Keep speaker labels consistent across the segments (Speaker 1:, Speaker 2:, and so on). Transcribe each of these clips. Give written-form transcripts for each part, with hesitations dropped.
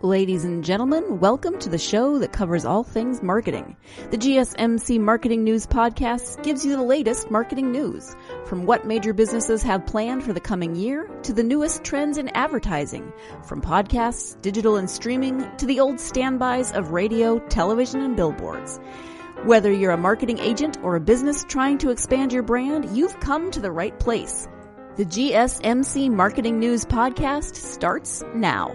Speaker 1: Ladies and gentlemen, welcome to the show that covers all things marketing. The GSMC Marketing News Podcast gives you the latest marketing news, from what major businesses have planned for the coming year to the newest trends in advertising, from podcasts, digital and streaming, to the old standbys of radio, television, and billboards. Whether you're a marketing agent or a business trying to expand your brand, you've come to the right place. The GSMC Marketing News Podcast starts now.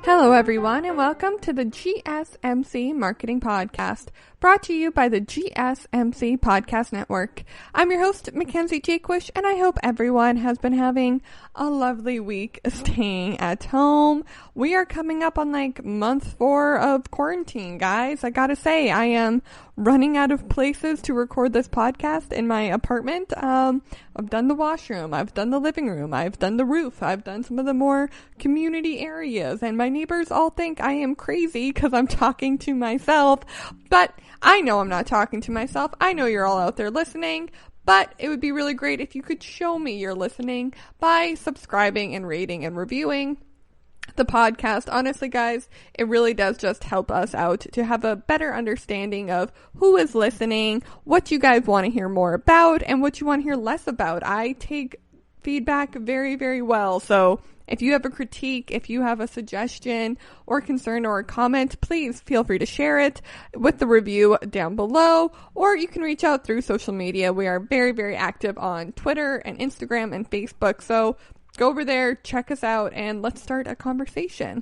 Speaker 2: Hello everyone and welcome to the GSMC Marketing Podcast, brought to you by the GSMC Podcast Network. I'm your host, Mackenzie, and I hope everyone has been having a lovely week staying at home. We are coming up on month 4 of quarantine, guys. I gotta say, I am running out of places to record this podcast in my apartment. I've done the washroom, I've done the living room, I've done the roof, I've done some of the more community areas, and my neighbors all think I am crazy because I'm talking to myself, but I know I'm not talking to myself. I know you're all out there listening, but it would be really great if you could show me you're listening by subscribing and rating and reviewing the podcast. Honestly, guys, it really does just help us out to have a better understanding of who is listening, what you guys want to hear more about, and what you want to hear less about. I take feedback very, very well. So if you have a critique, if you have a suggestion or concern or a comment, please feel free to share it with the review down below, or you can reach out through social media. We are very, very active on Twitter and Instagram and Facebook. So go over there, check us out, and let's start a conversation.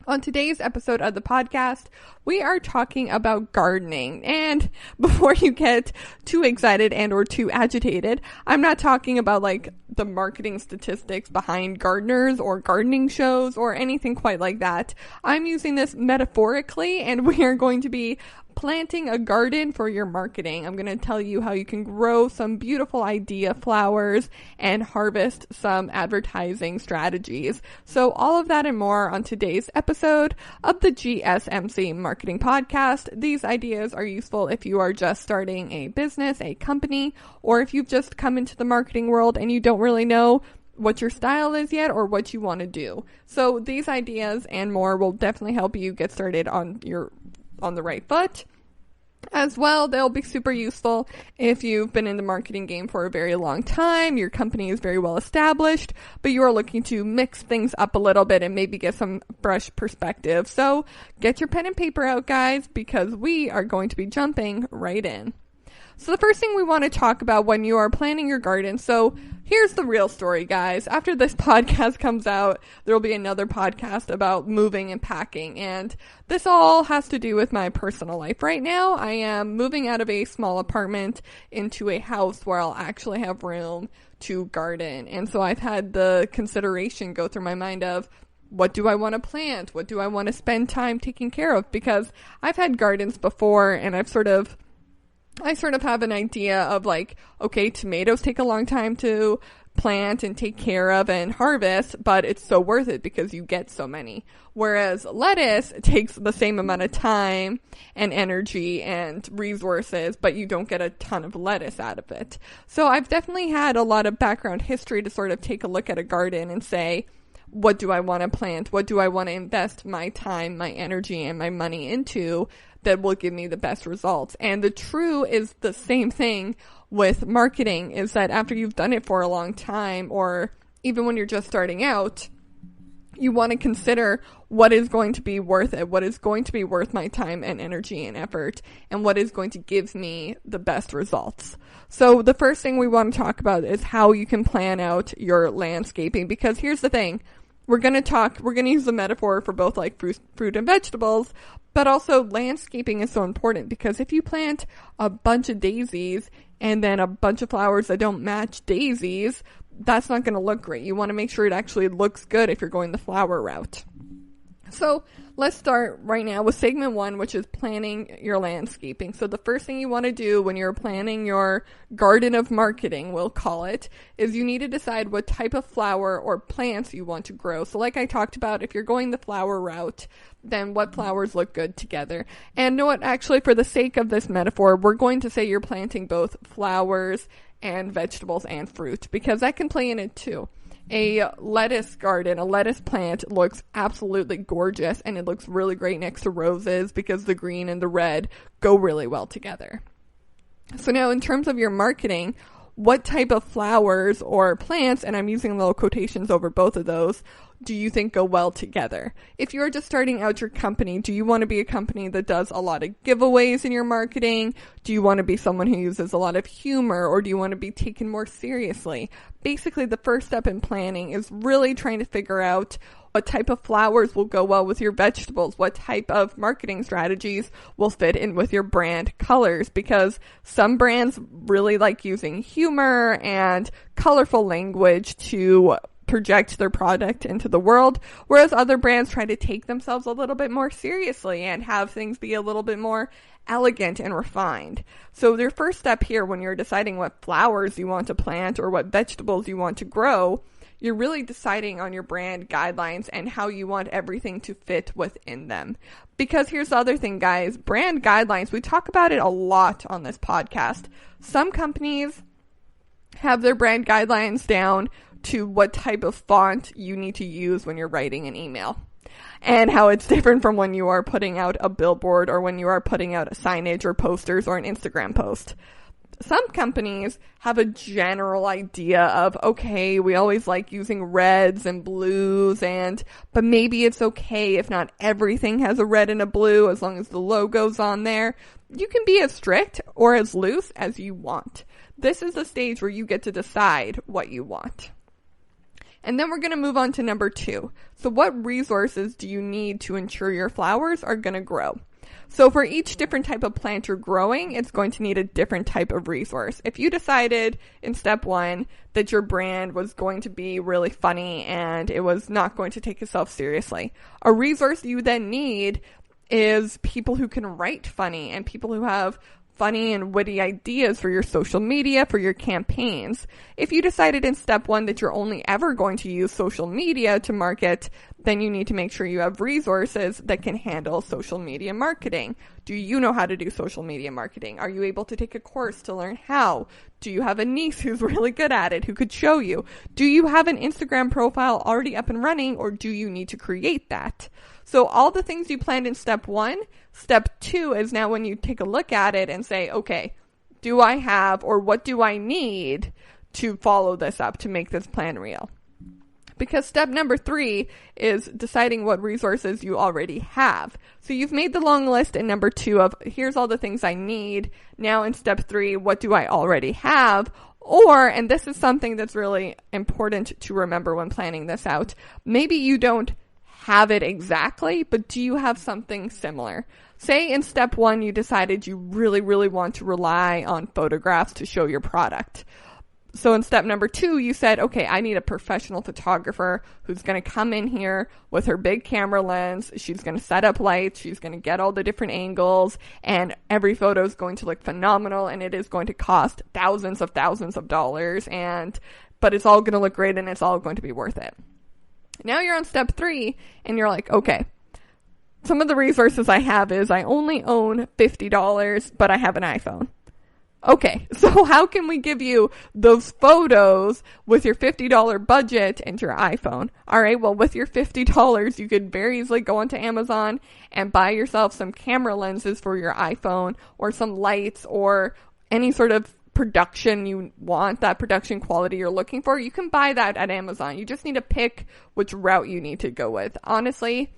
Speaker 2: On today's episode of the podcast, we are talking about gardening. And before you get too excited and or too agitated, I'm not talking about the marketing statistics behind gardeners or gardening shows or anything quite like that. I'm using this metaphorically, and we are going to be planting a garden for your marketing. I'm going to tell you how you can grow some beautiful idea flowers and harvest some advertising strategies. So all of that and more on today's episode of the GSMC Marketing Podcast. These ideas are useful if you are just starting a business, a company, or if you've just come into the marketing world and you don't really know what your style is yet or what you want to do. So these ideas and more will definitely help you get started on the right foot. As well, they'll be super useful if you've been in the marketing game for a very long time, your company is very well established, but you are looking to mix things up a little bit and maybe get some fresh perspective. So get your pen and paper out, guys, because we are going to be jumping right in. So the first thing we want to talk about when you are planning your garden. So here's the real story, guys. After this podcast comes out, there will be another podcast about moving and packing. And this all has to do with my personal life right now. I am moving out of a small apartment into a house where I'll actually have room to garden. And so I've had the consideration go through my mind of, what do I want to plant? What do I want to spend time taking care of? Because I've had gardens before, and I sort of have an idea of okay, tomatoes take a long time to plant and take care of and harvest, but it's so worth it because you get so many. Whereas lettuce takes the same amount of time and energy and resources, but you don't get a ton of lettuce out of it. So I've definitely had a lot of background history to sort of take a look at a garden and say, what do I want to plant? What do I want to invest my time, my energy, and my money into that will give me the best results? And the true is the same thing with marketing, is that after you've done it for a long time, or even when you're just starting out, you want to consider what is going to be worth it, what is going to be worth my time and energy and effort, and what is going to give me the best results. So the first thing we want to talk about is how you can plan out your landscaping, because here's the thing. We're going to use the metaphor for both fruit and vegetables, but also landscaping is so important, because if you plant a bunch of daisies and then a bunch of flowers that don't match daisies, that's not going to look great. You want to make sure it actually looks good if you're going the flower route. So let's start right now with segment 1, which is planning your landscaping. So the first thing you want to do when you're planning your garden of marketing, we'll call it, is you need to decide what type of flower or plants you want to grow. So like I talked about, if you're going the flower route, then what flowers look good together. And know what, actually, for the sake of this metaphor, we're going to say you're planting both flowers and vegetables and fruit, because that can play in it too. A lettuce garden, a lettuce plant looks absolutely gorgeous, and it looks really great next to roses because the green and the red go really well together. So now in terms of your marketing, what type of flowers or plants, and I'm using little quotations over both of those, do you think go well together? If you're just starting out your company, do you want to be a company that does a lot of giveaways in your marketing? Do you want to be someone who uses a lot of humor, or do you want to be taken more seriously? Basically, the first step in planning is really trying to figure out what type of flowers will go well with your vegetables, what type of marketing strategies will fit in with your brand colors, because some brands really like using humor and colorful language to project their product into the world, whereas other brands try to take themselves a little bit more seriously and have things be a little bit more elegant and refined. So your first step here when you're deciding what flowers you want to plant or what vegetables you want to grow, you're really deciding on your brand guidelines and how you want everything to fit within them. Because here's the other thing, guys, brand guidelines, we talk about it a lot on this podcast. Some companies have their brand guidelines down to what type of font you need to use when you're writing an email, and how it's different from when you are putting out a billboard or when you are putting out a signage or posters or an Instagram post. Some companies have a general idea of, okay, we always like using reds and blues, but maybe it's okay if not everything has a red and a blue as long as the logo's on there. You can be as strict or as loose as you want. This is the stage where you get to decide what you want. And then we're going to move on to number 2. So what resources do you need to ensure your flowers are going to grow? So for each different type of plant you're growing, it's going to need a different type of resource. If you decided in step 1 that your brand was going to be really funny and it was not going to take itself seriously, a resource you then need is people who can write funny and people who have funny and witty ideas for your social media, for your campaigns. If you decided in step 1 that you're only ever going to use social media to market, then you need to make sure you have resources that can handle social media marketing. Do you know how to do social media marketing? Are you able to take a course to learn how? Do you have a niece who's really good at it who could show you? Do you have an Instagram profile already up and running, or do you need to create that? So all the things you planned in step 1, step 2 is now when you take a look at it and say, okay, do I have, or what do I need to follow this up to make this plan real? Because step number 3 is deciding what resources you already have. So you've made the long list in number 2 of here's all the things I need. Now in step 3, what do I already have? Or, and this is something that's really important to remember when planning this out, maybe you don't have it exactly, but do you have something similar? Say in step 1, you decided you really, really want to rely on photographs to show your product. So in step number 2, you said, okay, I need a professional photographer who's going to come in here with her big camera lens. She's going to set up lights. She's going to get all the different angles, and every photo is going to look phenomenal, and it is going to cost thousands of dollars, but it's all going to look great, and it's all going to be worth it. Now you're on step 3, and you're like, okay, some of the resources I have is I only own $50, but I have an iPhone. Okay, so how can we give you those photos with your $50 budget and your iPhone? All right, well, with your $50, you could very easily go onto Amazon and buy yourself some camera lenses for your iPhone, or some lights, or any sort of production you want, that production quality you're looking for. You can buy that at Amazon. You just need to pick which route you need to go with. Honestly,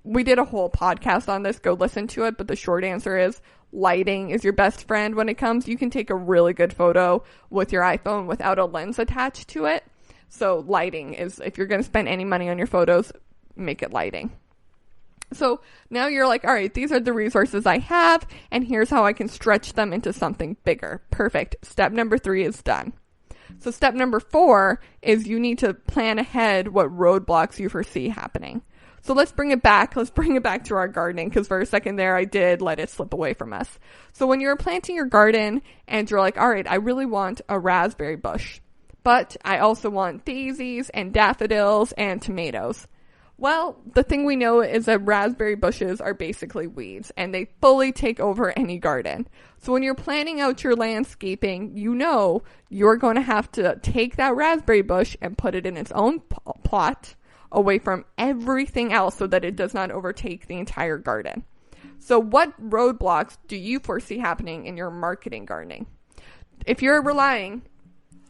Speaker 2: we did a whole podcast on this. Go listen to it. But the short answer is lighting is your best friend when it comes. You can take a really good photo with your iPhone without a lens attached to it. So lighting is, if you're going to spend any money on your photos, make it lighting. So now you're like, all right, these are the resources I have, and here's how I can stretch them into something bigger. Perfect. Step number 3 is done. So step number 4 is you need to plan ahead what roadblocks you foresee happening. So let's bring it back. Let's bring it back to our gardening, because for a second there I did let it slip away from us. So when you're planting your garden and you're like, all right, I really want a raspberry bush, but I also want daisies and daffodils and tomatoes. Well, the thing we know is that raspberry bushes are basically weeds, and they fully take over any garden. So when you're planning out your landscaping, you know you're going to have to take that raspberry bush and put it in its own plot away from everything else so that it does not overtake the entire garden. So what roadblocks do you foresee happening in your marketing gardening? If you're relying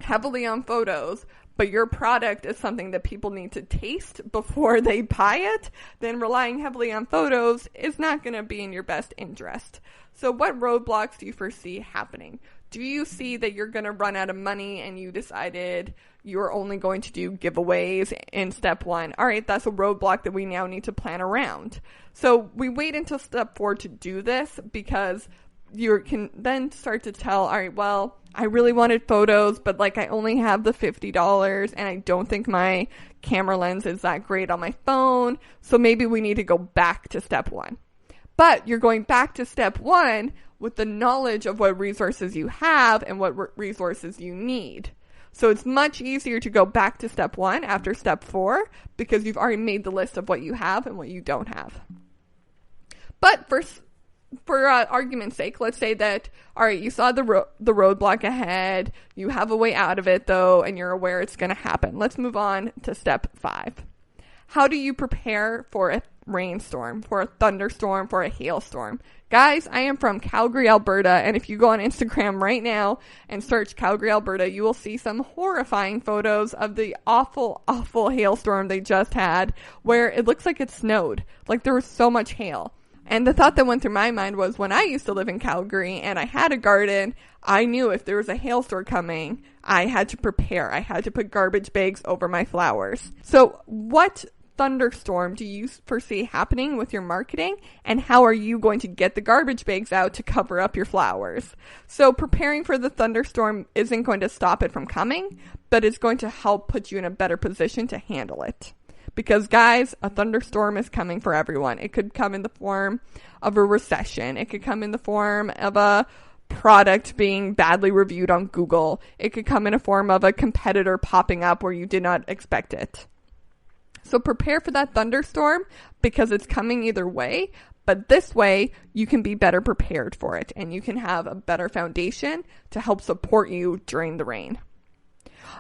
Speaker 2: heavily on photos, but your product is something that people need to taste before they buy it, then relying heavily on photos is not going to be in your best interest. So what roadblocks do you foresee happening? Do you see that you're going to run out of money and you decided you're only going to do giveaways in step 1? All right, that's a roadblock that we now need to plan around. So we wait until step 4 to do this, because you can then start to tell, all right, well, I really wanted photos, but like I only have the $50 and I don't think my camera lens is that great on my phone. So maybe we need to go back to step 1. But you're going back to step 1 with the knowledge of what resources you have and what resources you need. So it's much easier to go back to step 1 after step 4, because you've already made the list of what you have and what you don't have. But for argument's sake, let's say that, all right, you saw the roadblock ahead, you have a way out of it though, and you're aware it's going to happen. Let's move on to step 5. How do you prepare for a rainstorm, for a thunderstorm, for a hailstorm? Guys, I am from Calgary, Alberta, and if you go on Instagram right now and search Calgary, Alberta, you will see some horrifying photos of the awful, awful hailstorm they just had, where it looks like it snowed, like there was so much hail. And the thought that went through my mind was, when I used to live in Calgary and I had a garden, I knew if there was a hailstorm coming, I had to prepare. I had to put garbage bags over my flowers. So what thunderstorm do you foresee happening with your marketing, and how are you going to get the garbage bags out to cover up your flowers? So preparing for the thunderstorm isn't going to stop it from coming, but it's going to help put you in a better position to handle it. Because guys, a thunderstorm is coming for everyone. It could come in the form of a recession. It could come in the form of a product being badly reviewed on Google. It could come in a form of a competitor popping up where you did not expect it. So prepare for that thunderstorm, because it's coming either way. But this way, you can be better prepared for it, and you can have a better foundation to help support you during the rain.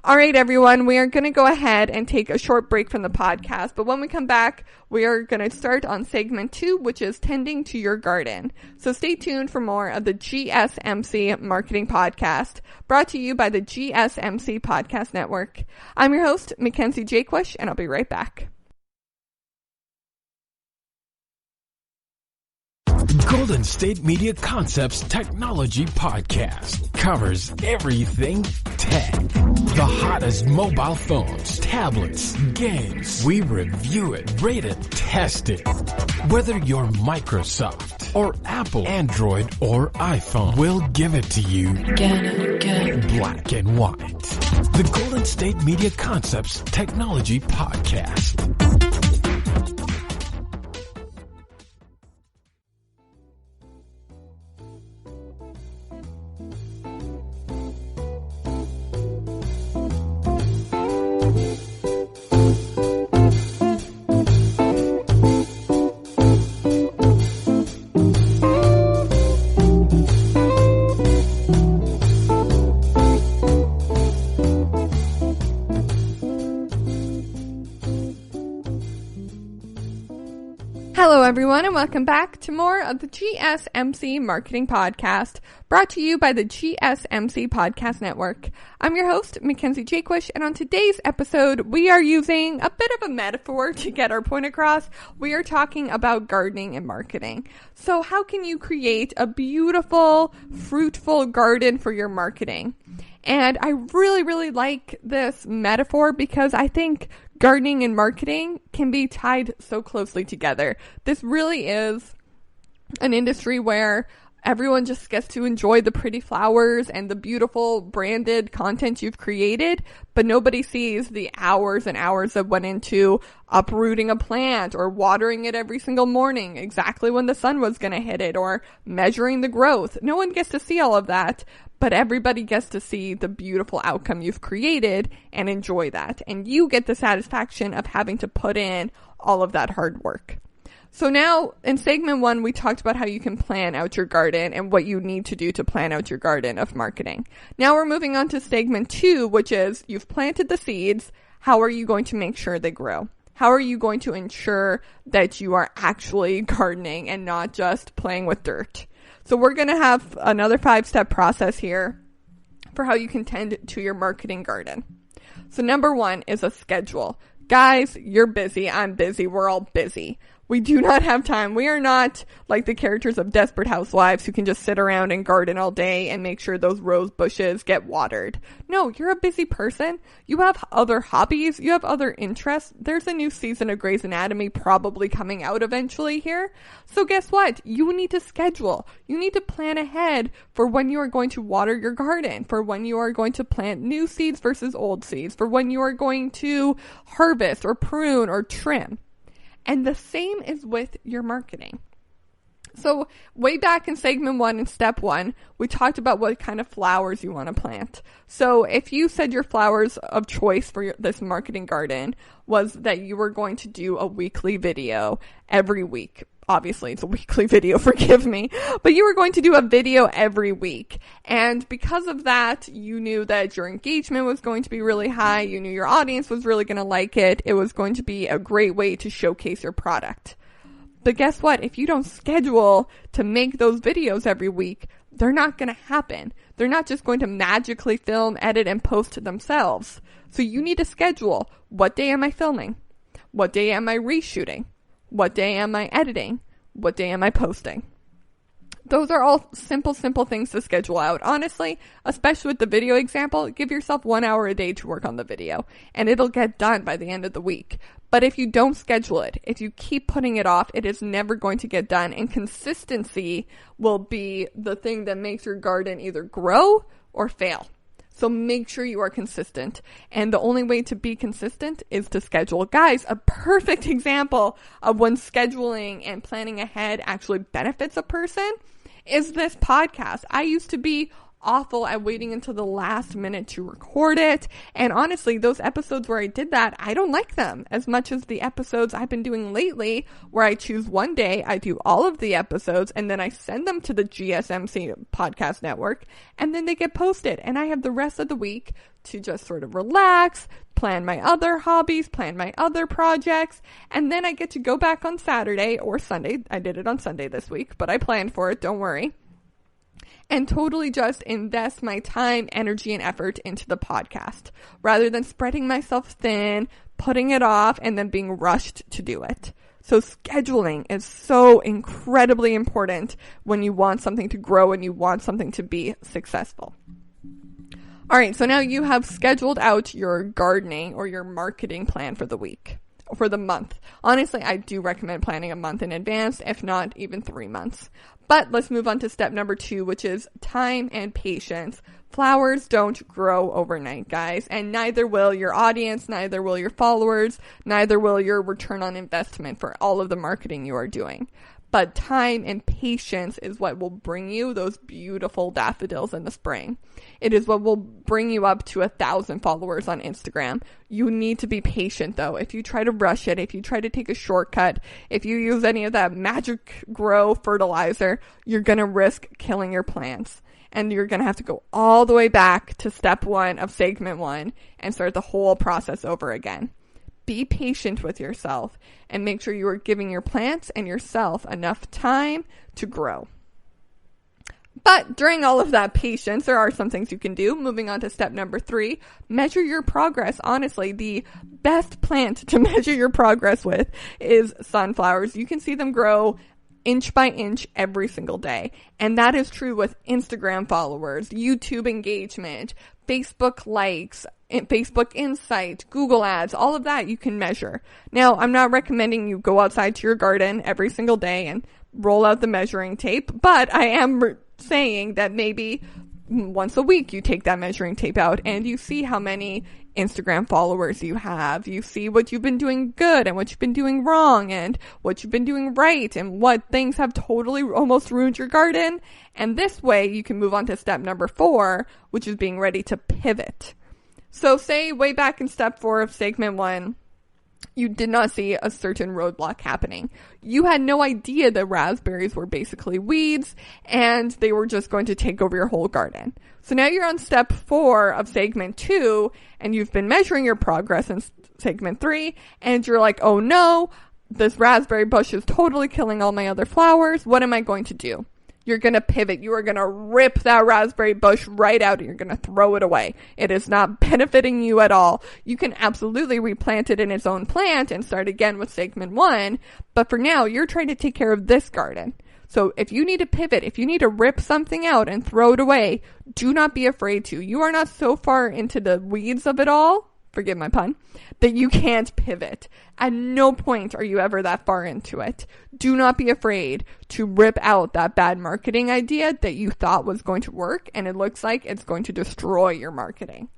Speaker 2: All right, everyone, we are going to go ahead and take a short break from the podcast, but when we come back, we are going to start on segment 2, which is tending to your garden. So stay tuned for more of the GSMC Marketing Podcast, brought to you by the GSMC Podcast Network. I'm your host, Mackenzie Jaquish, and I'll be right back.
Speaker 3: Golden State Media Concepts Technology Podcast covers everything tech. The hottest mobile phones, tablets, games. We review it, rate it, test it. Whether you're Microsoft or Apple, Android or iPhone, we'll give it to you black and white. The Golden State Media Concepts Technology Podcast.
Speaker 2: Hello, everyone, and welcome back to more of the GSMC Marketing Podcast, brought to you by the GSMC Podcast Network. I'm your host, Mackenzie Jaquish, and on today's episode, we are using a bit of a metaphor to get our point across. We are talking about gardening and marketing. So how can you create a beautiful, fruitful garden for your marketing? And I really, really like this metaphor because I think gardening and marketing can be tied so closely together. This really is an industry where Everyone just gets to enjoy the pretty flowers and the beautiful branded content you've created, but nobody sees the hours and hours that went into uprooting a plant or watering it every single morning exactly when the sun was going to hit it, or measuring the growth. No one gets to see all of that, but everybody gets to see the beautiful outcome you've created and enjoy that. And you get the satisfaction of having to put in all of that hard work. So now in segment 1, we talked about how you can plan out your garden and what you need to do to plan out your garden of marketing. Now we're moving on to segment 2, which is you've planted the seeds. How are you going to make sure they grow? How are you going to ensure that you are actually gardening and not just playing with dirt? So we're going to have another 5-step process here for how you can tend to your marketing garden. So number 1 is a schedule. Guys, you're busy. I'm busy. We're all busy. We do not have time. We are not like the characters of Desperate Housewives who can just sit around and garden all day and make sure those rose bushes get watered. No, you're a busy person. You have other hobbies. You have other interests. There's a new season of Grey's Anatomy probably coming out eventually here. So guess what? You need to schedule. You need to plan ahead for when you are going to water your garden, for when you are going to plant new seeds versus old seeds, for when you are going to harvest or prune or trim. And the same is with your marketing. So way back in segment 1 and step 1, we talked about what kind of flowers you want to plant. So if you said your flowers of choice for this marketing garden was that you were going to do a weekly video every week. Obviously, it's a weekly video, forgive me. But you were going to do a video every week. And because of that, you knew that your engagement was going to be really high. You knew your audience was really going to like it. It was going to be a great way to showcase your product. But guess what? If you don't schedule to make those videos every week, they're not going to happen. They're not just going to magically film, edit, and post themselves. So you need to schedule. What day am I filming? What day am I reshooting? What day am I editing? What day am I posting? Those are all simple things to schedule out. Honestly, especially with the video example, give yourself 1 hour a day to work on the video, and it'll get done by the end of the week. But if you don't schedule it, if you keep putting it off, it is never going to get done, and consistency will be the thing that makes your garden either grow or fail. So make sure you are consistent. And the only way to be consistent is to schedule. Guys, a perfect example of when scheduling and planning ahead actually benefits a person is this podcast. I used to be awful at waiting until the last minute to record it. And honestly, those episodes where I did that, I don't like them as much as the episodes I've been doing lately, where I choose one day, I do all of the episodes, and then I send them to the GSMC podcast network, and then they get posted. And I have the rest of the week to just sort of relax, plan my other hobbies, plan my other projects, and then I get to go back on Saturday or Sunday. I did it on Sunday this week, but I planned for it, don't worry. And totally just invest my time, energy, and effort into the podcast rather than spreading myself thin, putting it off, and then being rushed to do it. So scheduling is so incredibly important when you want something to grow and you want something to be successful. All right, so now you have scheduled out your gardening or your marketing plan for the week, for the month. Honestly, I do recommend planning a month in advance, if not even 3 months. But let's move on to step number 2, which is time and patience. Flowers don't grow overnight, guys, and neither will your audience, neither will your followers, neither will your return on investment for all of the marketing you are doing. But time and patience is what will bring you those beautiful daffodils in the spring. It is what will bring you up to 1,000 followers on Instagram. You need to be patient, though. If you try to rush it, if you try to take a shortcut, if you use any of that magic grow fertilizer, you're going to risk killing your plants. And you're going to have to go all the way back to step 1 of segment 1 and start the whole process over again. Be patient with yourself and make sure you are giving your plants and yourself enough time to grow. But during all of that patience, there are some things you can do. Moving on to step number 3, measure your progress. Honestly, the best plant to measure your progress with is sunflowers. You can see them grow inch by inch every single day. And that is true with Instagram followers, YouTube engagement, Facebook likes, Facebook Insight, Google Ads, all of that you can measure. Now, I'm not recommending you go outside to your garden every single day and roll out the measuring tape, but I am saying that maybe once a week you take that measuring tape out and you see how many Instagram followers you have. You see what you've been doing good and what you've been doing wrong and what you've been doing right and what things have totally almost ruined your garden. And this way you can move on to step number 4, which is being ready to pivot. So say way back in step 4 of segment 1, you did not see a certain roadblock happening. You had no idea that raspberries were basically weeds and they were just going to take over your whole garden. So now you're on step 4 of segment 2 and you've been measuring your progress in segment 3 and you're like, oh no, this raspberry bush is totally killing all my other flowers. What am I going to do? You're going to pivot. You are going to rip that raspberry bush right out and you're going to throw it away. It is not benefiting you at all. You can absolutely replant it in its own plant and start again with segment 1. But for now, you're trying to take care of this garden. So if you need to pivot, if you need to rip something out and throw it away, do not be afraid to. You are not so far into the weeds of it all, forgive my pun, that you can't pivot. At no point are you ever that far into it. Do not be afraid to rip out that bad marketing idea that you thought was going to work and it looks like it's going to destroy your marketing.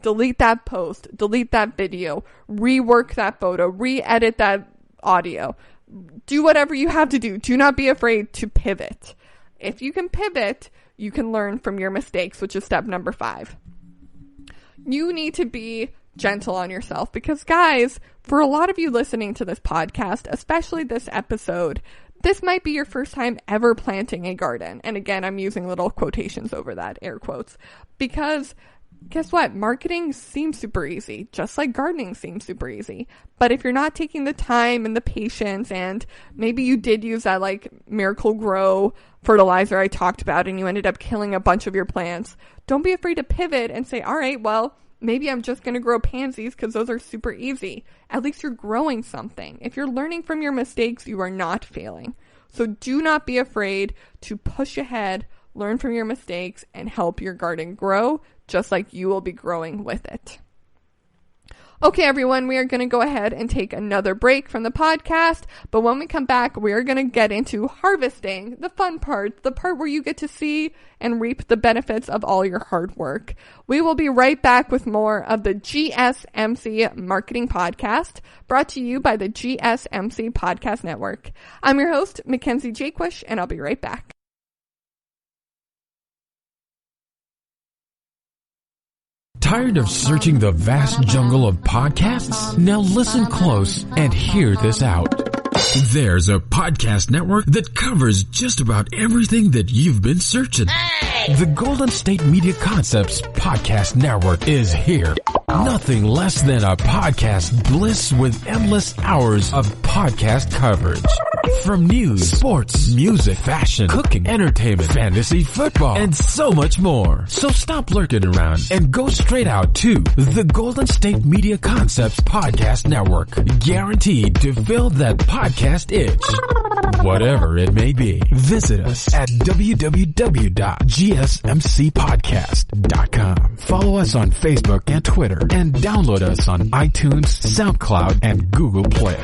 Speaker 2: Delete that post, delete that video, rework that photo, re-edit that audio. Do whatever you have to do. Do not be afraid to pivot. If you can pivot, you can learn from your mistakes, which is step number 5. You need to be gentle on yourself because, guys, for a lot of you listening to this podcast, especially this episode, this might be your first time ever planting a garden. And again, I'm using little quotations over that, air quotes, because guess what? Marketing seems super easy, just like gardening seems super easy. But if you're not taking the time and the patience, and maybe you did use that like Miracle Grow fertilizer I talked about and you ended up killing a bunch of your plants, don't be afraid to pivot and say, all right, well, maybe I'm just going to grow pansies because those are super easy. At least you're growing something. If you're learning from your mistakes, you are not failing. So do not be afraid to push ahead, learn from your mistakes, and help your garden grow, just like you will be growing with it. Okay, everyone, we are going to go ahead and take another break from the podcast, but when we come back, we are going to get into harvesting, the fun part, the part where you get to see and reap the benefits of all your hard work. We will be right back with more of the GSMC Marketing Podcast, brought to you by the GSMC Podcast Network. I'm your host, Mackenzie Jaquish, and I'll be right back.
Speaker 3: Tired of searching the vast jungle of podcasts? Now listen close and hear this out. There's a podcast network that covers just about everything that you've been searching. Hey! The Golden State Media Concepts Podcast Network is here. Nothing less than a podcast bliss with endless hours of podcast coverage. From news, sports, music, fashion, cooking, entertainment, fantasy, football, and so much more. So stop lurking around and go straight out to the Golden State Media Concepts Podcast Network. Guaranteed to fill that podcast itch. Whatever it may be. Visit us at www.gsmcpodcast.com. Follow us on Facebook and Twitter and download us on iTunes, SoundCloud, and Google Play.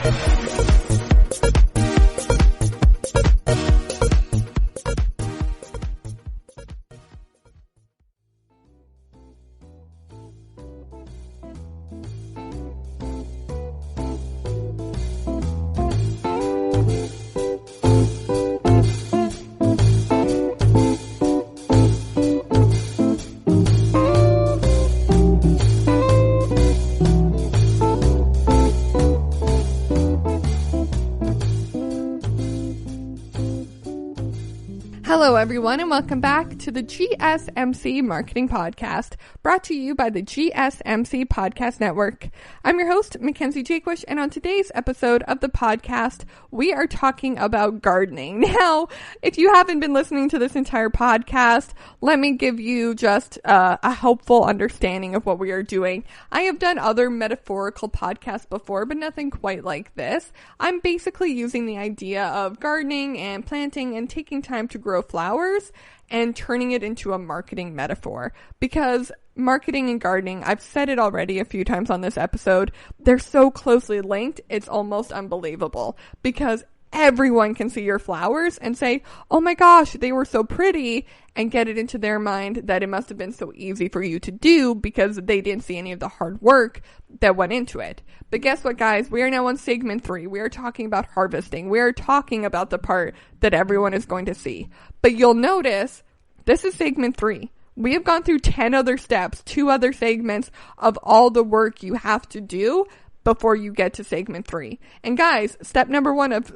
Speaker 2: Hello, everyone, and welcome back to the GSMC Marketing Podcast, brought to you by the GSMC Podcast Network. I'm your host, Mackenzie Jaquish, and on today's episode of the podcast, we are talking about gardening. Now, if you haven't been listening to this entire podcast, let me give you just a helpful understanding of what we are doing. I have done other metaphorical podcasts before, but nothing quite like this. I'm basically using the idea of gardening and planting and taking time to grow flowers and turning it into a marketing metaphor, because marketing and gardening, I've said it already a few times on this episode, they're so closely linked, it's almost unbelievable, because everyone can see your flowers and say, oh my gosh, they were so pretty, and get it into their mind that it must have been so easy for you to do because they didn't see any of the hard work that went into it. But guess what, guys? We are now on segment 3. We are talking about harvesting. We are talking about the part that everyone is going to see. But you'll notice this is segment 3. We have gone through 10 other steps, 2 other segments of all the work you have to do before you get to segment 3. And guys, step number 1 of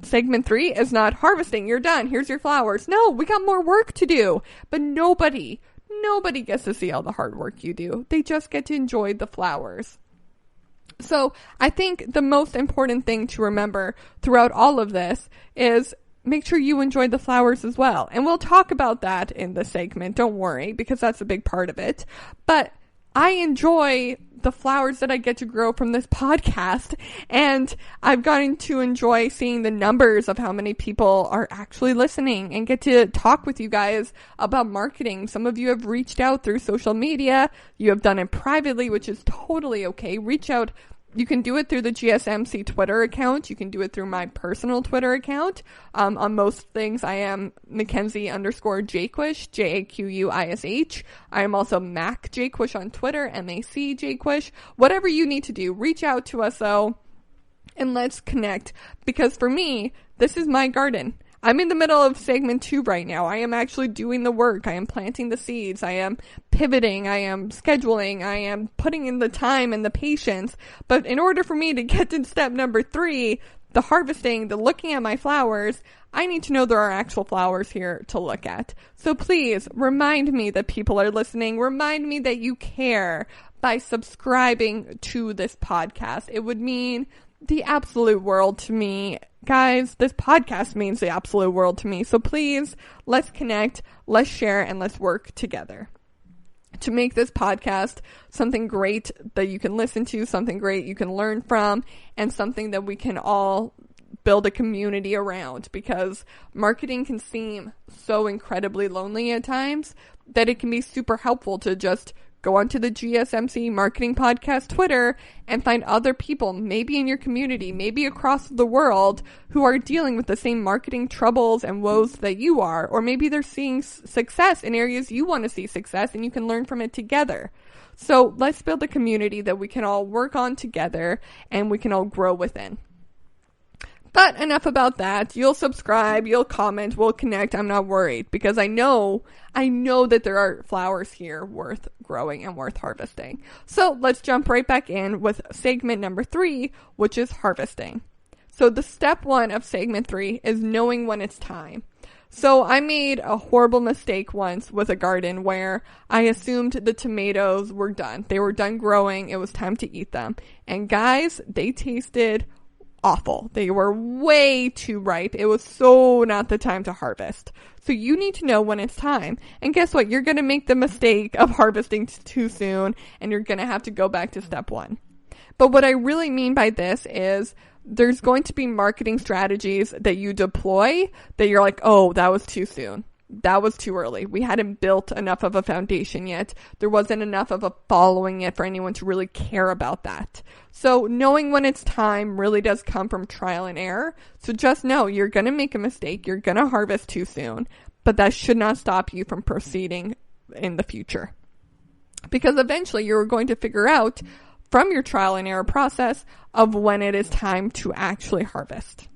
Speaker 2: segment 3 is not harvesting. You're done. Here's your flowers. No, we got more work to do. But nobody gets to see all the hard work you do. They just get to enjoy the flowers. So I think the most important thing to remember throughout all of this is make sure you enjoy the flowers as well. And we'll talk about that in the segment. Don't worry, because that's a big part of it. But I enjoy the flowers that I get to grow from this podcast, and I've gotten to enjoy seeing the numbers of how many people are actually listening and get to talk with you guys about marketing. Some of you have reached out through social media. You have done it privately, which is totally okay. Reach out. You can do it through the GSMC Twitter account. You can do it through my personal Twitter account. On most things, I am Mackenzie_Jaquish, Jaquish. I am also Mac Jaquish on Twitter, MAC Jaquish. Whatever you need to do, reach out to us though, and let's connect. Because for me, this is my garden. I'm in the middle of segment 2 right now. I am actually doing the work. I am planting the seeds. I am pivoting. I am scheduling. I am putting in the time and the patience. But in order for me to get to step number 3, the harvesting, the looking at my flowers, I need to know there are actual flowers here to look at. So please remind me that people are listening. Remind me that you care by subscribing to this podcast. It would mean the absolute world to me. Guys, this podcast means the absolute world to me. So please, let's connect, let's share, and let's work together to make this podcast something great that you can listen to, something great you can learn from, and something that we can all build a community around, because marketing can seem so incredibly lonely at times that it can be super helpful to just go onto the GSMC Marketing Podcast Twitter and find other people, maybe in your community, maybe across the world, who are dealing with the same marketing troubles and woes that you are. Or maybe they're seeing success in areas you want to see success, and you can learn from it together. So let's build a community that we can all work on together and we can all grow within. But enough about that. You'll subscribe, you'll comment, we'll connect. I'm not worried, because I know that there are flowers here worth growing and worth harvesting. So let's jump right back in with segment number 3, which is harvesting. So the step 1 of segment 3 is knowing when it's time. So I made a horrible mistake once with a garden where I assumed the tomatoes were done. They were done growing. It was time to eat them. And guys, they tasted awful. They were way too ripe. It was so not the time to harvest. So you need to know when it's time. And guess what? You're going to make the mistake of harvesting too soon, and you're going to have to go back to step 1. But what I really mean by this is there's going to be marketing strategies that you deploy that you're like, oh, that was too soon. That was too early. We hadn't built enough of a foundation yet. There wasn't enough of a following yet for anyone to really care about that. So knowing when it's time really does come from trial and error. So just know you're going to make a mistake. You're going to harvest too soon, but that should not stop you from proceeding in the future. Because eventually you're going to figure out from your trial and error process of when it is time to actually harvest.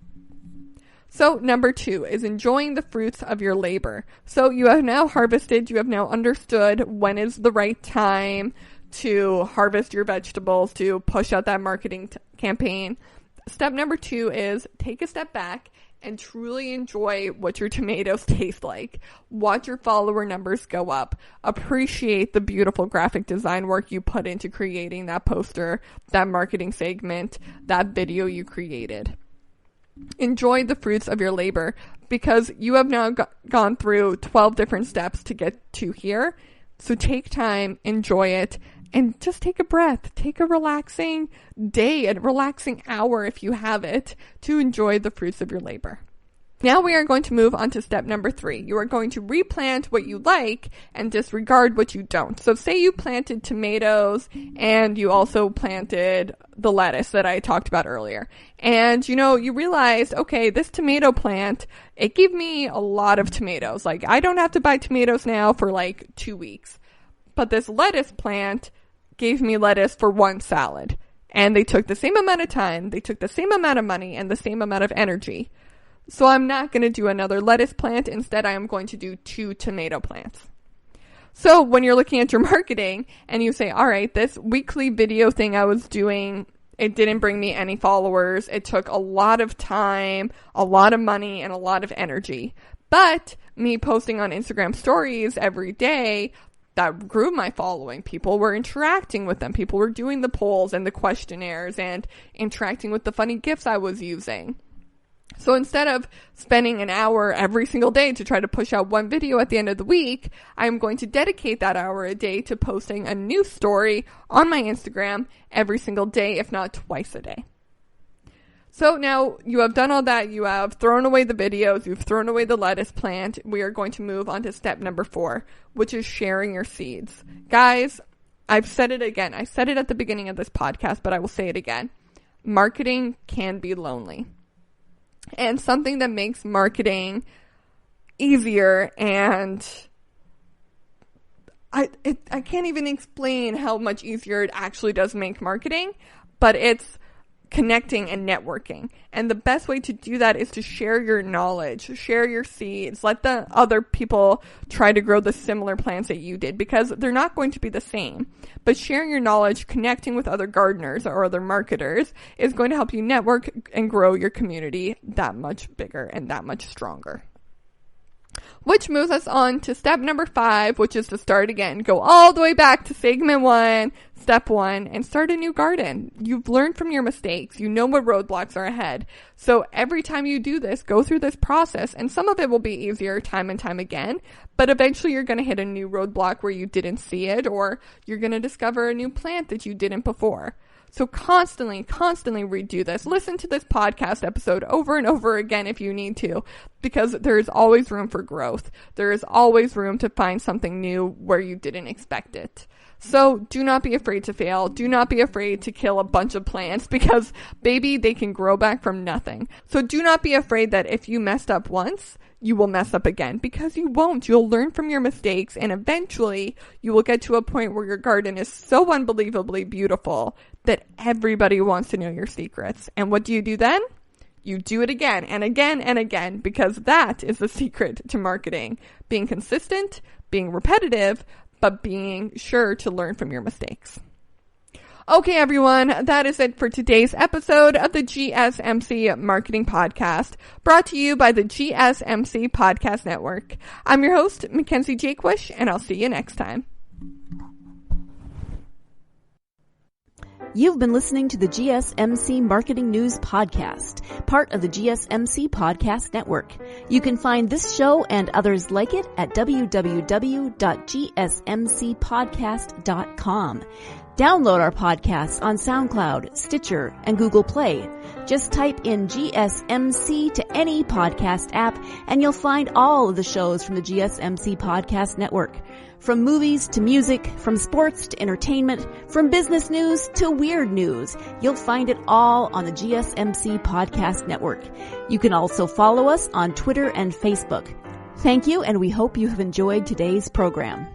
Speaker 2: So number 2 is enjoying the fruits of your labor. So you have now harvested, you have now understood when is the right time to harvest your vegetables, to push out that marketing campaign. Step number 2 is take a step back and truly enjoy what your tomatoes taste like. Watch your follower numbers go up. Appreciate the beautiful graphic design work you put into creating that poster, that marketing segment, that video you created. Enjoy the fruits of your labor, because you have now gone through 12 different steps to get to here. So take time, enjoy it, and just take a breath. Take a relaxing day, a relaxing hour if you have it, to enjoy the fruits of your labor. Now we are going to move on to step number 3. You are going to replant what you like and disregard what you don't. So say you planted tomatoes and you also planted the lettuce that I talked about earlier. And, you realized, okay, this tomato plant, it gave me a lot of tomatoes. Like, I don't have to buy tomatoes now for like 2 weeks. But this lettuce plant gave me lettuce for one salad. And they took the same amount of time, they took the same amount of money, and the same amount of energy. So I'm not going to do another lettuce plant. Instead, I am going to do 2 tomato plants. So when you're looking at your marketing and you say, all right, this weekly video thing I was doing, it didn't bring me any followers. It took a lot of time, a lot of money, and a lot of energy. But me posting on Instagram stories every day, that grew my following. People were interacting with them. People were doing the polls and the questionnaires and interacting with the funny GIFs I was using. So instead of spending an hour every single day to try to push out one video at the end of the week, I'm going to dedicate that hour a day to posting a new story on my Instagram every single day, if not twice a day. So now you have done all that. You have thrown away the videos. You've thrown away the lettuce plant. We are going to move on to step number 4, which is sharing your seeds. Guys, I've said it again. I said it at the beginning of this podcast, but I will say it again. Marketing can be lonely. And something that makes marketing easier, and I can't even explain how much easier it actually does make marketing, but it's connecting and networking. And the best way to do that is to share your knowledge, share your seeds, let the other people try to grow the similar plants that you did, because they're not going to be the same. But sharing your knowledge, connecting with other gardeners or other marketers is going to help you network and grow your community that much bigger and that much stronger. Which moves us on to step number 5, which is to start again. Go all the way back to segment 1, step 1, and start a new garden. You've learned from your mistakes. You know what roadblocks are ahead. So every time you do this, go through this process, and some of it will be easier time and time again, but eventually you're going to hit a new roadblock where you didn't see it, or you're going to discover a new plant that you didn't before. So constantly redo this. Listen to this podcast episode over and over again if you need to, because there is always room for growth. There is always room to find something new where you didn't expect it. So do not be afraid to fail. Do not be afraid to kill a bunch of plants, because baby, they can grow back from nothing. So do not be afraid that if you messed up once, you will mess up again, because you won't. You'll learn from your mistakes, and eventually you will get to a point where your garden is so unbelievably beautiful that everybody wants to know your secrets. And what do you do then? You do it again and again and again, because that is the secret to marketing. Being consistent, being repetitive, but being sure to learn from your mistakes. Okay, everyone, that is it for today's episode of the GSMC Marketing Podcast, brought to you by the GSMC Podcast Network. I'm your host, Mackenzie Jaquish, and I'll see you next time.
Speaker 1: You've been listening to the GSMC Marketing News Podcast, part of the GSMC Podcast Network. You can find this show and others like it at www.gsmcpodcast.com. Download our podcasts on SoundCloud, Stitcher, and Google Play. Just type in GSMC to any podcast app, and you'll find all of the shows from the GSMC Podcast Network. From movies to music, from sports to entertainment, from business news to weird news, you'll find it all on the GSMC Podcast Network. You can also follow us on Twitter and Facebook. Thank you, and we hope you have enjoyed today's program.